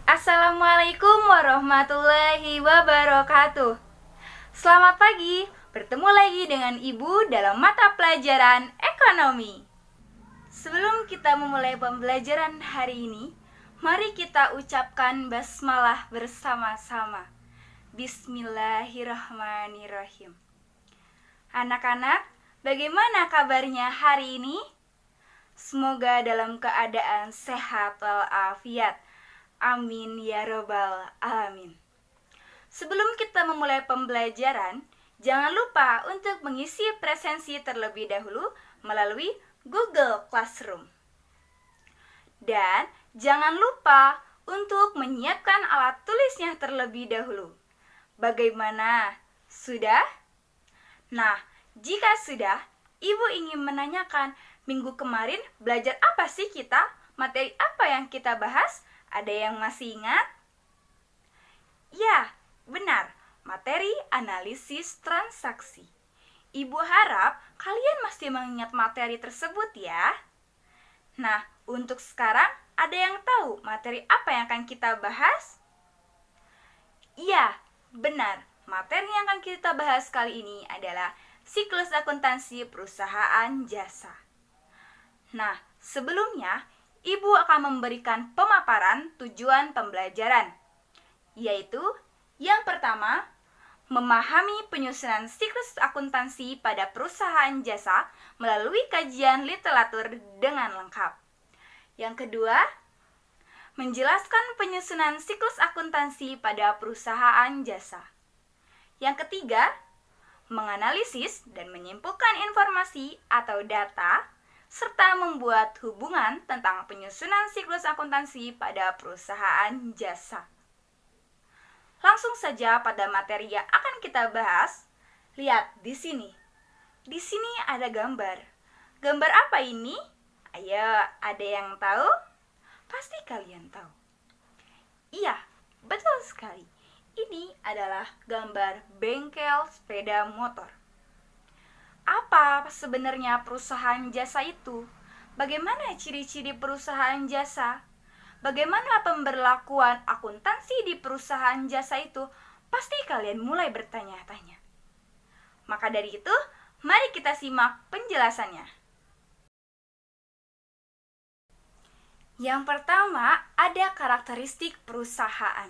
Assalamualaikum warahmatullahi wabarakatuh. Selamat pagi, bertemu lagi dengan Ibu dalam mata pelajaran ekonomi. Sebelum kita memulai pembelajaran hari ini, mari kita ucapkan basmalah bersama-sama. Bismillahirrahmanirrahim. Anak-anak, bagaimana kabarnya hari ini? Semoga dalam keadaan sehat walafiat. Amin ya robbal alamin. Sebelum kita memulai pembelajaran, jangan lupa untuk mengisi presensi terlebih dahulu melalui Google Classroom. Dan jangan lupa untuk menyiapkan alat tulisnya terlebih dahulu. Bagaimana? Sudah? Nah, jika sudah, Ibu ingin menanyakan, minggu kemarin belajar apa sih kita? Materi apa yang kita bahas? Ada yang masih ingat? Ya, benar, materi analisis transaksi. Ibu harap kalian masih mengingat materi tersebut ya. Nah, untuk sekarang ada yang tahu materi apa yang akan kita bahas? Iya, benar, materi yang akan kita bahas kali ini adalah siklus akuntansi perusahaan jasa. Nah, sebelumnya Ibu akan memberikan pemaparan tujuan pembelajaran, yaitu yang pertama, memahami penyusunan siklus akuntansi pada perusahaan jasa melalui kajian literatur dengan lengkap. Yang kedua, menjelaskan penyusunan siklus akuntansi pada perusahaan jasa. Yang ketiga, menganalisis dan menyimpulkan informasi atau data serta membuat hubungan tentang penyusunan siklus akuntansi pada perusahaan jasa. Langsung saja pada materi yang akan kita bahas. Lihat di sini. Di sini ada gambar. Gambar apa ini? Ayo, ada yang tahu? Pasti kalian tahu. Iya, betul sekali. Ini adalah gambar bengkel sepeda motor. Apa sebenarnya perusahaan jasa itu? Bagaimana ciri-ciri perusahaan jasa? Bagaimana pemberlakuan akuntansi di perusahaan jasa itu? Pasti kalian mulai bertanya-tanya. Maka dari itu, mari kita simak penjelasannya. Yang pertama, ada karakteristik perusahaan.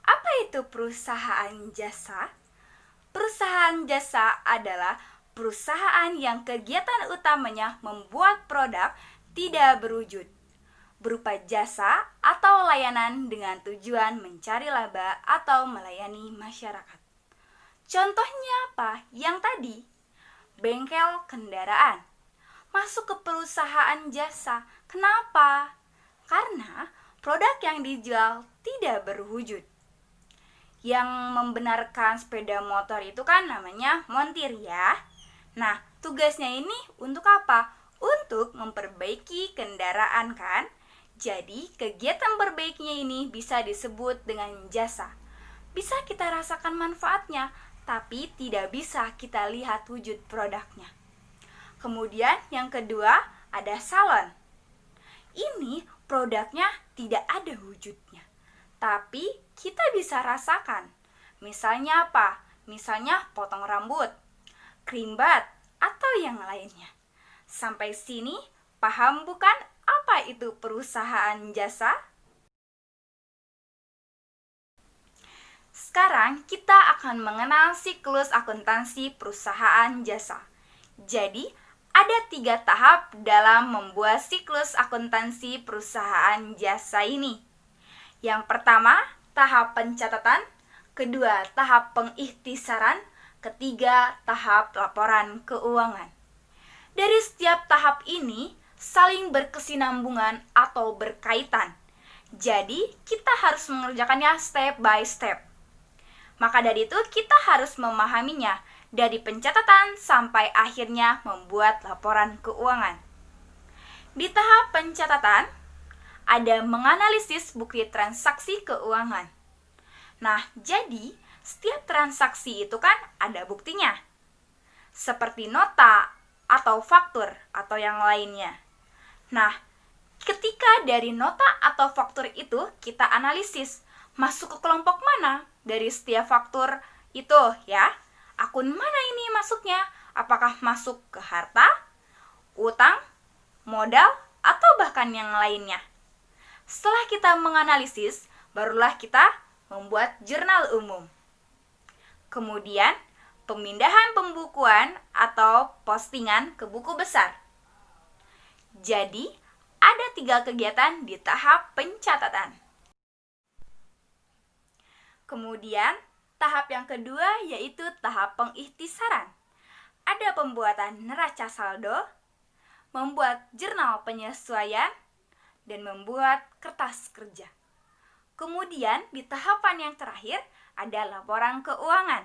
Apa itu perusahaan jasa? Perusahaan jasa adalah perusahaan yang kegiatan utamanya membuat produk tidak berwujud, berupa jasa atau layanan dengan tujuan mencari laba atau melayani masyarakat. Contohnya apa? Yang tadi, bengkel kendaraan masuk ke perusahaan jasa. Kenapa? Karena produk yang dijual tidak berwujud. Yang membenarkan sepeda motor itu kan namanya montir ya. Nah, tugasnya ini untuk apa? Untuk memperbaiki kendaraan kan? Jadi, kegiatan perbaikinya ini bisa disebut dengan jasa. Bisa kita rasakan manfaatnya, tapi tidak bisa kita lihat wujud produknya. Kemudian yang kedua, ada salon. Ini produknya tidak ada wujudnya, tapi kita bisa rasakan. Misalnya apa? Misalnya potong rambut, krimbat, atau yang lainnya. Sampai sini paham bukan apa itu perusahaan jasa? Sekarang kita akan mengenal siklus akuntansi perusahaan jasa. Jadi, ada 3 tahap dalam membuat siklus akuntansi perusahaan jasa ini. Yang pertama, tahap pencatatan. Kedua, tahap pengikhtisaran. Ketiga, tahap laporan keuangan. Dari setiap tahap ini saling berkesinambungan atau berkaitan. Jadi, kita harus mengerjakannya step by step. Maka dari itu, kita harus memahaminya dari pencatatan sampai akhirnya membuat laporan keuangan. Di tahap pencatatan, ada menganalisis bukti transaksi keuangan. Nah, jadi setiap transaksi itu kan ada buktinya, seperti nota atau faktur atau yang lainnya. Nah, Ketika dari nota atau faktur itu kita analisis masuk ke kelompok mana dari setiap faktur itu ya. Akun mana ini masuknya? Apakah masuk ke harta, utang, modal, atau bahkan yang lainnya? Setelah kita menganalisis, barulah kita membuat jurnal umum. Kemudian, pemindahan pembukuan atau postingan ke buku besar. Jadi, ada 3 kegiatan di tahap pencatatan. Kemudian, tahap yang kedua yaitu tahap pengikhtisaran. Ada pembuatan neraca saldo, membuat jurnal penyesuaian, dan membuat kertas kerja. Kemudian, di tahapan yang terakhir ada laporan keuangan.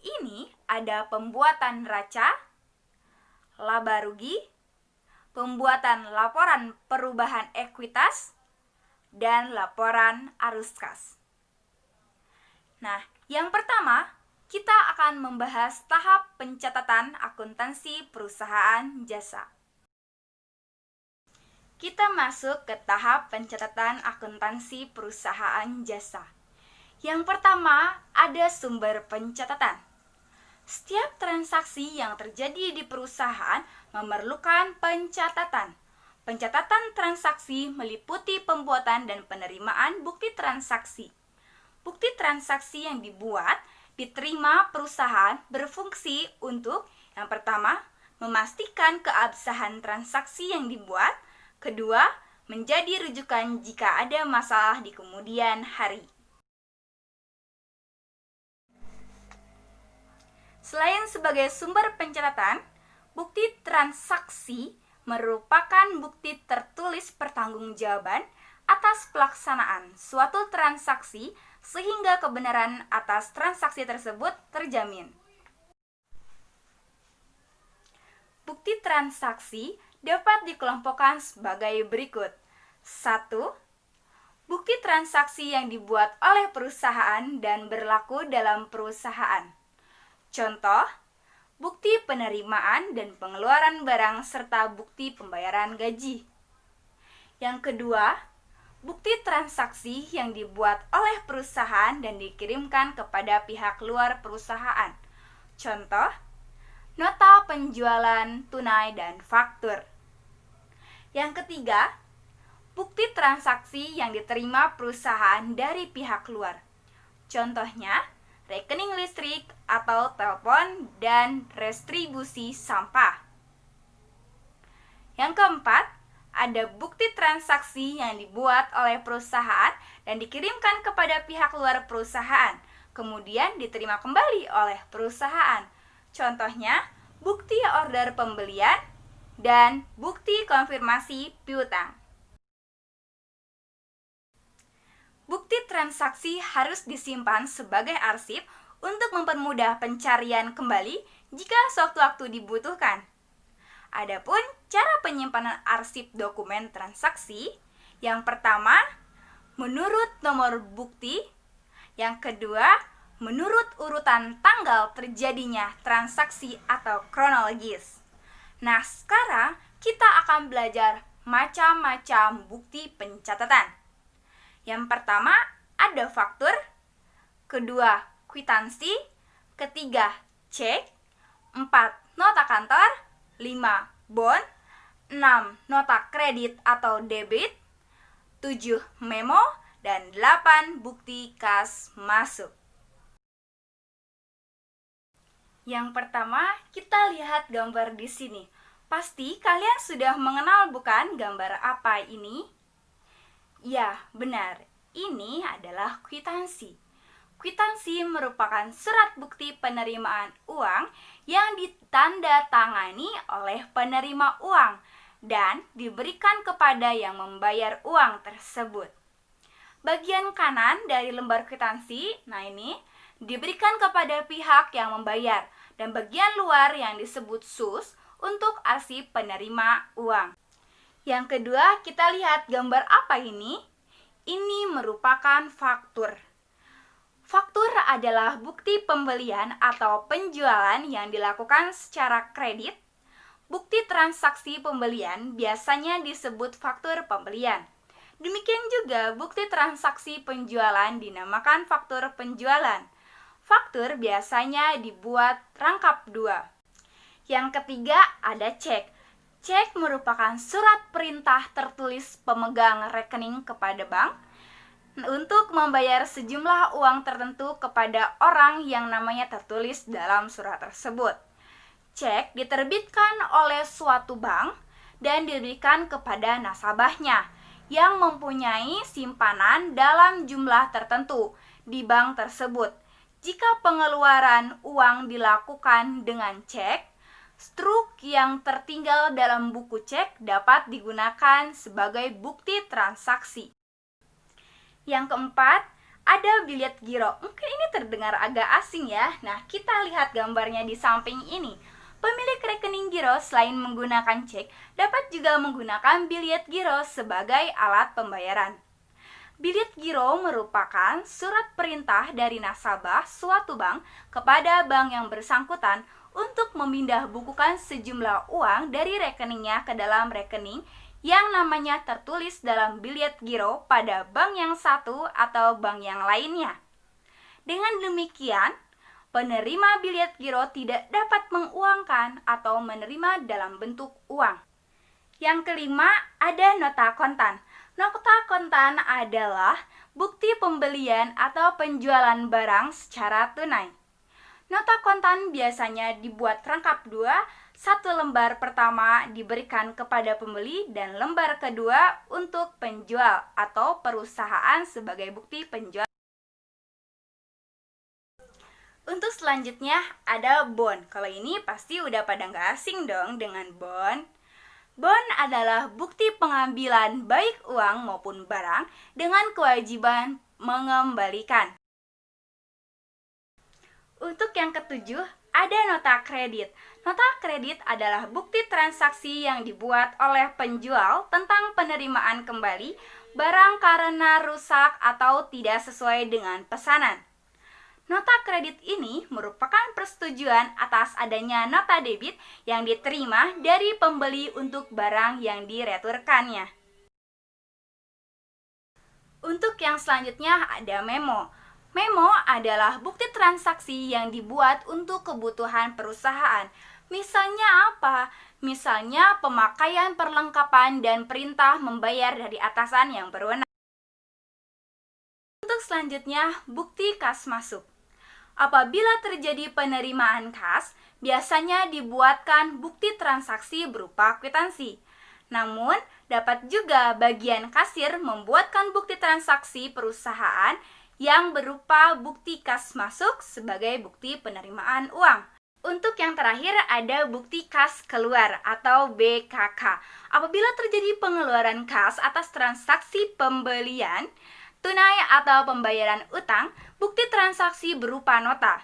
Ini ada pembuatan neraca, laba rugi, pembuatan laporan perubahan ekuitas, dan laporan arus kas. Nah, yang pertama, kita akan membahas tahap pencatatan akuntansi perusahaan jasa. Kita masuk ke tahap pencatatan akuntansi perusahaan jasa. Yang pertama, ada sumber pencatatan. Setiap transaksi yang terjadi di perusahaan memerlukan pencatatan. Pencatatan transaksi meliputi pembuatan dan penerimaan bukti transaksi. Bukti transaksi yang dibuat diterima perusahaan berfungsi untuk yang pertama, memastikan keabsahan transaksi yang dibuat, kedua, menjadi rujukan jika ada masalah di kemudian hari. Selain sebagai sumber pencatatan, bukti transaksi merupakan bukti tertulis pertanggungjawaban atas pelaksanaan suatu transaksi sehingga kebenaran atas transaksi tersebut terjamin. Bukti transaksi dapat dikelompokkan sebagai berikut. 1. Bukti transaksi yang dibuat oleh perusahaan dan berlaku dalam perusahaan. Contoh, bukti penerimaan dan pengeluaran barang serta bukti pembayaran gaji. Yang kedua, bukti transaksi yang dibuat oleh perusahaan dan dikirimkan kepada pihak luar perusahaan. Contoh, nota penjualan tunai dan faktur. Yang ketiga, bukti transaksi yang diterima perusahaan dari pihak luar. Contohnya, rekening listrik atau telepon dan restribusi sampah. Yang keempat, ada bukti transaksi yang dibuat oleh perusahaan dan dikirimkan kepada pihak luar perusahaan, kemudian diterima kembali oleh perusahaan. Contohnya, bukti order pembelian dan bukti konfirmasi piutang. Bukti transaksi harus disimpan sebagai arsip untuk mempermudah pencarian kembali jika sewaktu-waktu dibutuhkan. Adapun cara penyimpanan arsip dokumen transaksi, yang pertama, menurut nomor bukti, yang kedua, menurut urutan tanggal terjadinya transaksi atau kronologis. Nah, sekarang kita akan belajar macam-macam bukti pencatatan. Yang pertama, ada faktur, kedua, kwitansi, ketiga, cek, 4, nota kantor, 5, bon, 6, nota kredit atau debit, 7, memo, dan 8, bukti kas masuk. Yang pertama, kita lihat gambar di sini. Pasti kalian sudah mengenal bukan gambar apa ini? Ya, benar. Ini adalah kwitansi. Kwitansi merupakan surat bukti penerimaan uang yang ditandatangani oleh penerima uang dan diberikan kepada yang membayar uang tersebut. Bagian kanan dari lembar kwitansi, nah ini, diberikan kepada pihak yang membayar dan bagian luar yang disebut sus untuk arsip penerima uang. Yang kedua, kita lihat gambar apa ini? Ini merupakan faktur. Faktur adalah bukti pembelian atau penjualan yang dilakukan secara kredit, bukti transaksi pembelian biasanya disebut faktur pembelian. Demikian juga bukti transaksi penjualan dinamakan faktur penjualan. Faktur biasanya dibuat rangkap dua. Yang ketiga ada cek. Cek merupakan surat perintah tertulis pemegang rekening kepada bank untuk membayar sejumlah uang tertentu kepada orang yang namanya tertulis dalam surat tersebut. Cek diterbitkan oleh suatu bank dan diberikan kepada nasabahnya yang mempunyai simpanan dalam jumlah tertentu di bank tersebut. Jika pengeluaran uang dilakukan dengan cek, struk yang tertinggal dalam buku cek dapat digunakan sebagai bukti transaksi. Yang keempat, ada bilet giro. Mungkin ini terdengar agak asing ya. Nah, kita lihat gambarnya di samping ini. Pemilik rekening giro selain menggunakan cek, dapat juga menggunakan bilet giro sebagai alat pembayaran. Bilet giro merupakan surat perintah dari nasabah suatu bank kepada bank yang bersangkutan untuk memindah bukukan sejumlah uang dari rekeningnya ke dalam rekening yang namanya tertulis dalam bilet giro pada bank yang satu atau bank yang lainnya. Dengan demikian, penerima bilet giro tidak dapat menguangkan atau menerima dalam bentuk uang. Yang kelima, ada nota kontan. Nota kontan adalah bukti pembelian atau penjualan barang secara tunai. Nota kontan biasanya dibuat rangkap dua, satu lembar pertama diberikan kepada pembeli dan lembar kedua untuk penjual atau perusahaan sebagai bukti penjual. Untuk selanjutnya ada bond. Kalau ini pasti udah pada nggak asing dong dengan bond. Bond adalah bukti pengambilan baik uang maupun barang dengan kewajiban mengembalikan. Untuk yang ketujuh, ada nota kredit. Nota kredit adalah bukti transaksi yang dibuat oleh penjual tentang penerimaan kembali barang karena rusak atau tidak sesuai dengan pesanan. Nota kredit ini merupakan persetujuan atas adanya nota debit yang diterima dari pembeli untuk barang yang direturkannya. Untuk yang selanjutnya ada memo. Memo adalah bukti transaksi yang dibuat untuk kebutuhan perusahaan. Misalnya apa? Misalnya pemakaian perlengkapan dan perintah membayar dari atasan yang berwenang. Untuk selanjutnya, bukti kas masuk. Apabila terjadi penerimaan kas, biasanya dibuatkan bukti transaksi berupa kwitansi. Namun, dapat juga bagian kasir membuatkan bukti transaksi perusahaan yang berupa bukti kas masuk sebagai bukti penerimaan uang. Untuk yang terakhir ada bukti kas keluar atau BKK. Apabila terjadi pengeluaran kas atas transaksi pembelian, tunai atau pembayaran utang, bukti transaksi berupa nota.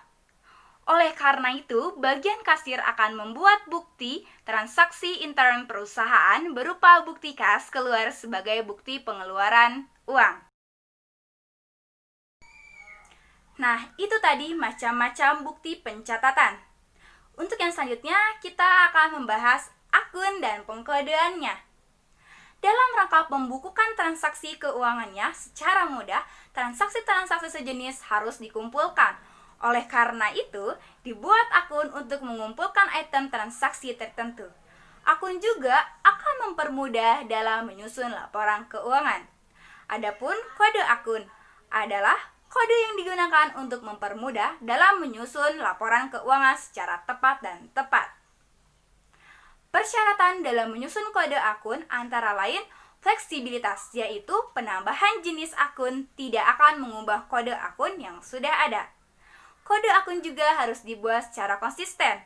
Oleh karena itu, bagian kasir akan membuat bukti transaksi intern perusahaan berupa bukti kas keluar sebagai bukti pengeluaran uang. Nah, itu tadi macam-macam bukti pencatatan. Untuk yang selanjutnya, kita akan membahas akun dan pengkodeannya. Dalam rangka membukukan transaksi keuangannya secara mudah, transaksi-transaksi sejenis harus dikumpulkan. Oleh karena itu, dibuat akun untuk mengumpulkan item transaksi tertentu. Akun juga akan mempermudah dalam menyusun laporan keuangan. Adapun kode akun adalah kode yang digunakan untuk mempermudah dalam menyusun laporan keuangan secara tepat dan tepat. Persyaratan dalam menyusun kode akun antara lain fleksibilitas, yaitu penambahan jenis akun tidak akan mengubah kode akun yang sudah ada. Kode akun juga harus dibuat secara konsisten.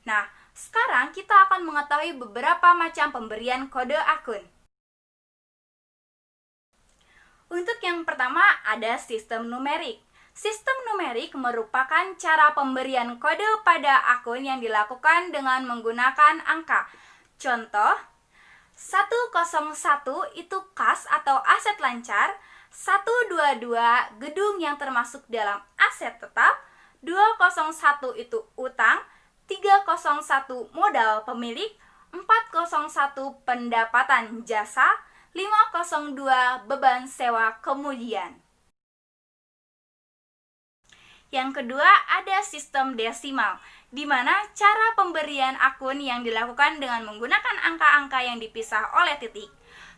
Nah, sekarang kita akan mengetahui beberapa macam pemberian kode akun. Untuk yang pertama ada sistem numerik. Sistem numerik merupakan cara pemberian kode pada akun yang dilakukan dengan menggunakan angka. Contoh, 101 itu kas atau aset lancar, 122 gedung yang termasuk dalam aset tetap, 201 itu utang, 301 modal pemilik, 401 pendapatan jasa, 502 beban sewa kemudian. Yang kedua, ada sistem desimal, di mana cara pemberian akun yang dilakukan dengan menggunakan angka-angka yang dipisah oleh titik.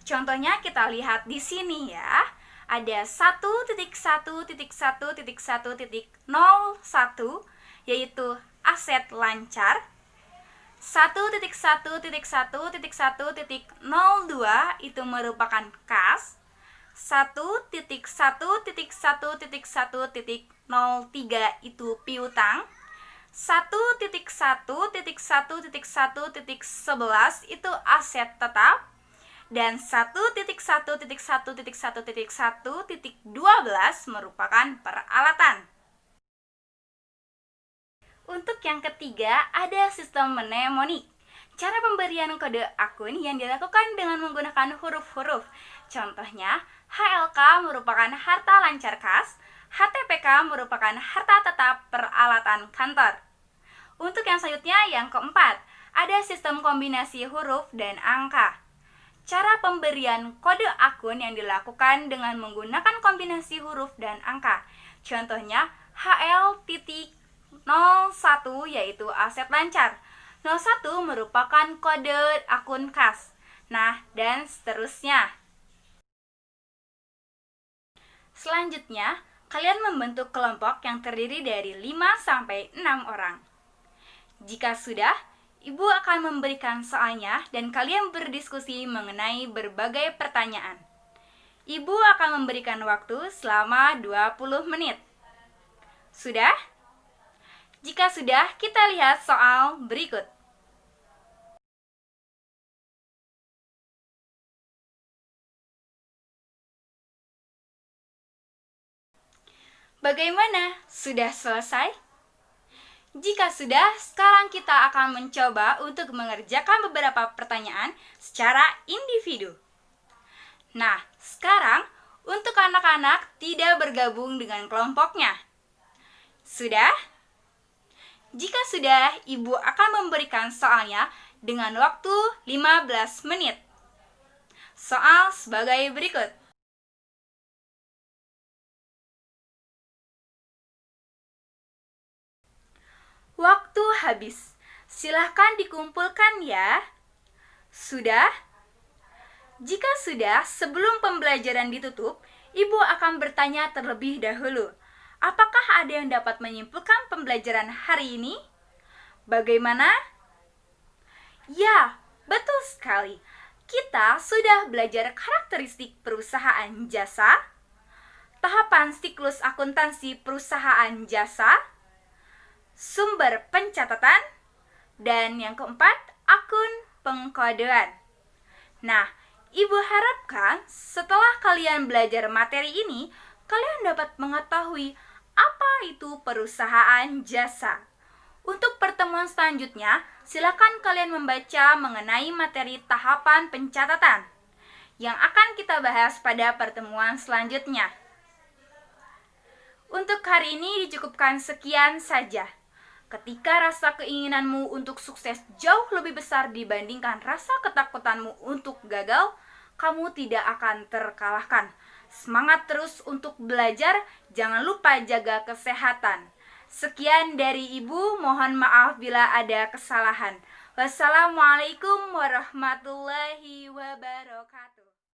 Contohnya kita lihat di sini ya. Ada 1.1.1.1.01 yaitu aset lancar. 1.1.1.1.02 itu merupakan kas. 1.1.1.1.03 itu piutang. 1.1.1.1.11 itu aset tetap. Dan 1.1.1.1.12 merupakan peralatan. Untuk yang ketiga, ada sistem mnemonik. Cara pemberian kode akun yang dilakukan dengan menggunakan huruf-huruf. Contohnya, HLK merupakan harta lancar kas, HTPK merupakan harta tetap peralatan kantor. Untuk yang selanjutnya, yang keempat, ada sistem kombinasi huruf dan angka. Cara pemberian kode akun yang dilakukan dengan menggunakan kombinasi huruf dan angka. Contohnya, HL.01 yaitu aset lancar. 01 merupakan kode akun kas. Nah, dan seterusnya. Selanjutnya, kalian membentuk kelompok yang terdiri dari 5-6 orang. Jika sudah, Ibu akan memberikan soalnya dan kalian berdiskusi mengenai berbagai pertanyaan. Ibu akan memberikan waktu selama 20 menit. Sudah? Jika sudah, kita lihat soal berikut. Bagaimana? Sudah selesai? Jika sudah, sekarang kita akan mencoba untuk mengerjakan beberapa pertanyaan secara individu. Nah, sekarang untuk anak-anak tidak bergabung dengan kelompoknya. Sudah? Jika sudah, Ibu akan memberikan soalnya dengan waktu 15 menit. Soal sebagai berikut. Waktu habis. Silahkan dikumpulkan ya. Sudah? Jika sudah, sebelum pembelajaran ditutup, Ibu akan bertanya terlebih dahulu. Apakah ada yang dapat menyimpulkan pembelajaran hari ini? Bagaimana? Ya, betul sekali. Kita sudah belajar karakteristik perusahaan jasa, tahapan siklus akuntansi perusahaan jasa, sumber pencatatan, dan yang keempat, akun pengkodean. Nah, Ibu harapkan setelah kalian belajar materi ini, kalian dapat mengetahui apa itu perusahaan jasa. Untuk pertemuan selanjutnya, silakan kalian membaca mengenai materi tahapan pencatatan yang akan kita bahas pada pertemuan selanjutnya. Untuk hari ini dicukupkan sekian saja. Ketika rasa keinginanmu untuk sukses jauh lebih besar dibandingkan rasa ketakutanmu untuk gagal, kamu tidak akan terkalahkan. Semangat terus untuk belajar, jangan lupa jaga kesehatan. Sekian dari Ibu, mohon maaf bila ada kesalahan. Wassalamualaikum warahmatullahi wabarakatuh.